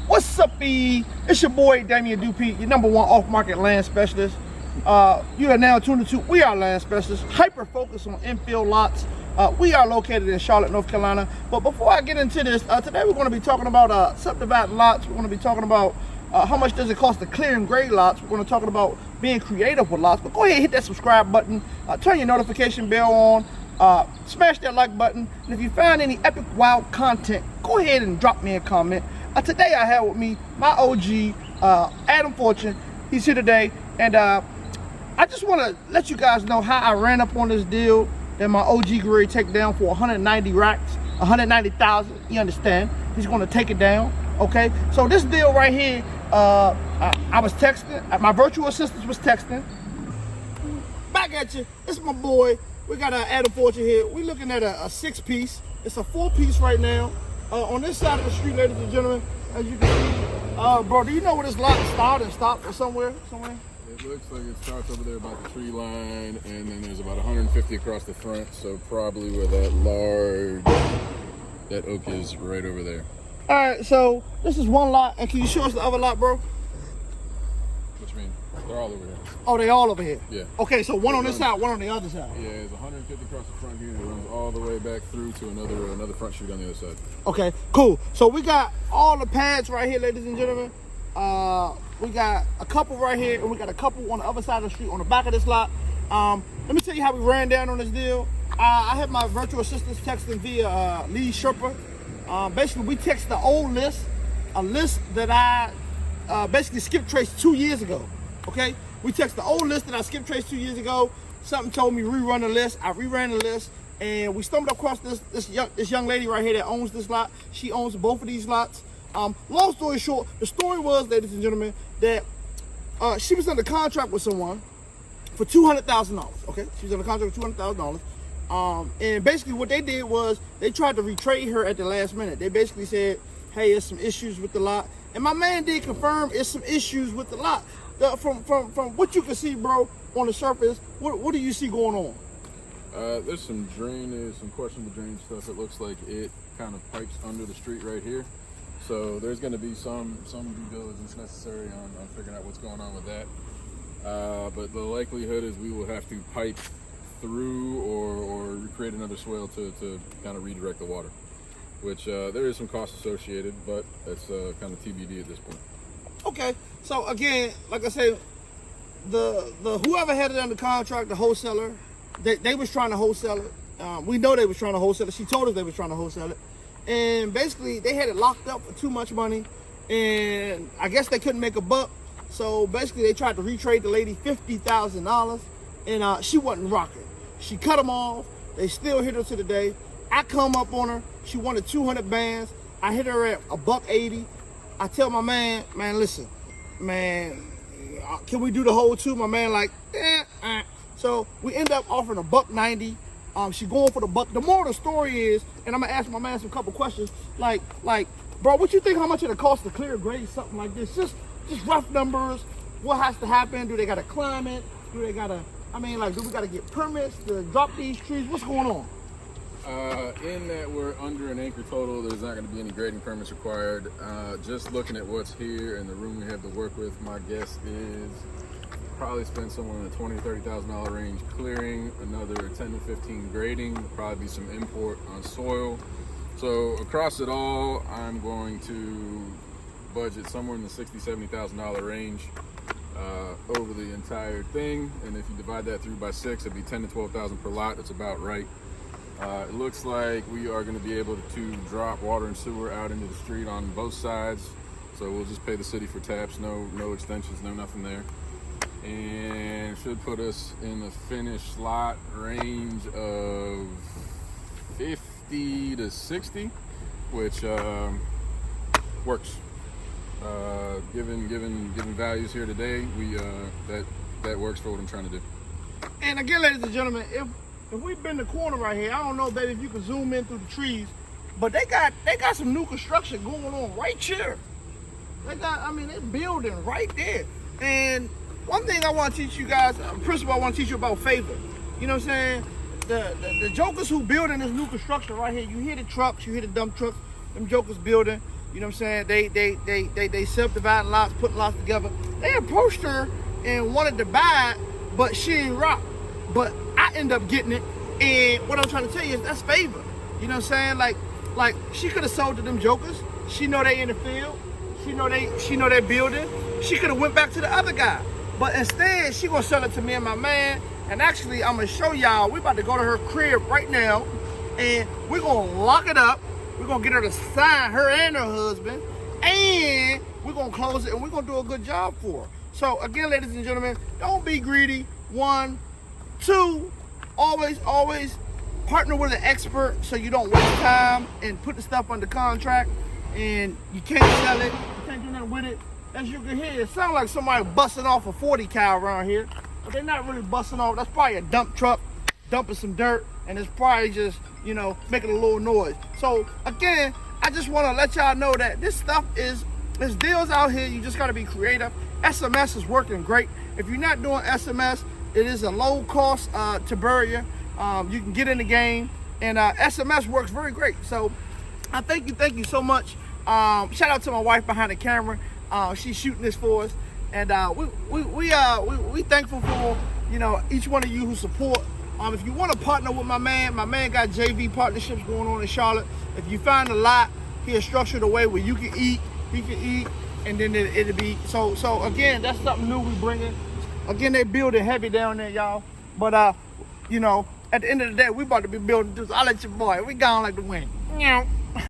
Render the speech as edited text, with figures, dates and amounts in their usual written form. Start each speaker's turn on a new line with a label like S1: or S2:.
S1: What's up, It's your boy Damien Dupee, your #1 off-market land specialist. You are now tuned into We Are Land Specialists, hyper focused on infill lots. We are located in Charlotte, North Carolina. But before I get into this, today we're going to be talking about subdividing lots. We're going to be talking about how much does it cost to clear and grade lots. We're going to talk about being creative with lots. But go ahead and hit that subscribe button, turn your notification bell on, smash that like button. And if you find any epic wild content, go ahead and drop me a comment. Today I have with me my OG, Adam Fortune. He's here today, and I just want to let you guys know how I ran up on this deal that my OG could really take down for 190 racks, 190,000. You understand? He's going to take it down. Okay. So this deal right here, I was texting. My virtual assistant was texting. Back at you. It's my boy. We got Adam Fortune here. We're looking at a 6-piece. It's a 4-piece right now. On this side of the street, ladies and gentlemen, as you can see, bro, do you know where this lot started and stopped or somewhere?
S2: It looks like it starts over there about the tree line, and then there's about 150 across the front, so probably where that oak is right over there.
S1: All right, so this is one lot, and can you show us the other lot, bro?
S2: What you mean? They're all over here.
S1: Oh, they all over here?
S2: Yeah.
S1: Okay, so one on this side, one on the other side.
S2: Yeah, there's 150 across the front here, and it runs all the way back through to another front chute on the other side.
S1: Okay, cool. So we got all the pads right here, ladies and gentlemen. We got a couple right here, and we got a couple on the other side of the street on the back of this lot. Let me tell you how we ran down on this deal. I had my virtual assistants texting via Lee Sherpa. Basically, we text the old list, a list that I basically skip traced 2 years ago. Okay, we text the old list that I skip traced 2 years ago. Something told me rerun the list. I reran the list, and we stumbled across this young lady right here that owns this lot. She owns both of these lots. Long story short, the story was, ladies and gentlemen, that she was under contract with someone for $200,000. Okay, she was under contract for $200,000. And basically what they did was they tried to retrade her at the last minute. They basically said, hey, there's some issues with the lot. And my man did confirm it's some issues with the lot. From what you can see, bro, on the surface, what do you see going on?
S2: There's some drainage, some questionable drainage stuff. It looks like it kind of pipes under the street right here. So there's going to be some due diligence necessary on figuring out what's going on with that. But the likelihood is we will have to pipe through or create another swale to kind of redirect the water, which there is some cost associated, but that's kind of TBD at this point.
S1: Okay, so again, like I said, the whoever had it under contract, the wholesaler, they was trying to wholesale it. We know they was trying to wholesale it. She told us they was trying to wholesale it. And basically, they had it locked up for too much money, and I guess they couldn't make a buck. So basically, they tried to retrade the lady $50,000, and she wasn't rocking. She cut them off. They still hit her to the day. I come up on her. She wanted 200 bands. I hit her at $180. I tell my man, listen, man, can we do the whole two? My man like, So we end up offering $190. She going for the buck. The moral of the story is, and I'm gonna ask my man some couple questions, like, bro, what you think? How much it cost to clear grade something like this? Just rough numbers. What has to happen? Do they gotta climb it? Do they gotta? I mean, like, do we gotta get permits to drop these trees? What's going on?
S2: In that we're under an acre total, there's not going to be any grading permits required. Just looking at what's here and the room we have to work with, my guess is probably spend somewhere in the $20,000 to $30,000 range clearing, another 10 to 15 grading, probably be some import on soil. So across it all, I'm going to budget somewhere in the $60,000 to $70,000 range over the entire thing. And if you divide that through by 6, it'd be 10 to 12,000 per lot. That's about right. It looks like we are going to be able to drop water and sewer out into the street on both sides. So we'll just pay the city for taps, no extensions, no nothing there. And should put us in the finished lot range of 50 to 60, which works. Given values here today, that works for what I'm trying to do.
S1: And again, ladies and gentlemen, if we bend the corner right here, I don't know, baby, if you can zoom in through the trees, but they got some new construction going on right here. They're building right there. And one thing I want to teach you guys, principle I want to teach you about favor. You know what I'm saying? The jokers who building this new construction right here, you hear the trucks, you hear the dump trucks, them jokers building. You know what I'm saying? They subdividing lots, putting lots together. They approached her and wanted to buy it, but she ain't rock. But I end up getting it. And what I'm trying to tell you is that's favor. You know what I'm saying? Like she could have sold to them jokers. She know they in the field. She know they building. She could have went back to the other guy. But instead, she gonna sell it to me and my man. And actually, I'm gonna show y'all, we about to go to her crib right now. And we're gonna lock it up. We're gonna get her to sign, her and her husband. And we're gonna close it and we're gonna do a good job for her. So again, ladies and gentlemen, don't be greedy. 1, 2, always partner with an expert so you don't waste time and put the stuff under contract and you can't sell it, you can't do nothing with it. As you can hear, it sounds like somebody busting off a 40 cal around here, but they're not really busting off. That's probably a dump truck dumping some dirt, and it's probably just, you know, making a little noise. So again, I just want to let y'all know that this stuff there's deals out here. You just got to be creative. SMS is working great. If you're not doing SMS, it is a low cost to bury you. You can get in the game, and SMS works very great. So I thank you so much. Shout out to my wife behind the camera. She's shooting this for us, and we thankful for, you know, each one of you who support. If you want to partner with my man got JV partnerships going on in Charlotte. If you find a lot, he'll structure the way where you can eat, he can eat, and then it'll be so again, that's something new we bringing. Again, they building heavy down there, y'all. But you know, at the end of the day, we about to be building this. I'll let your boy. We gone like the wind.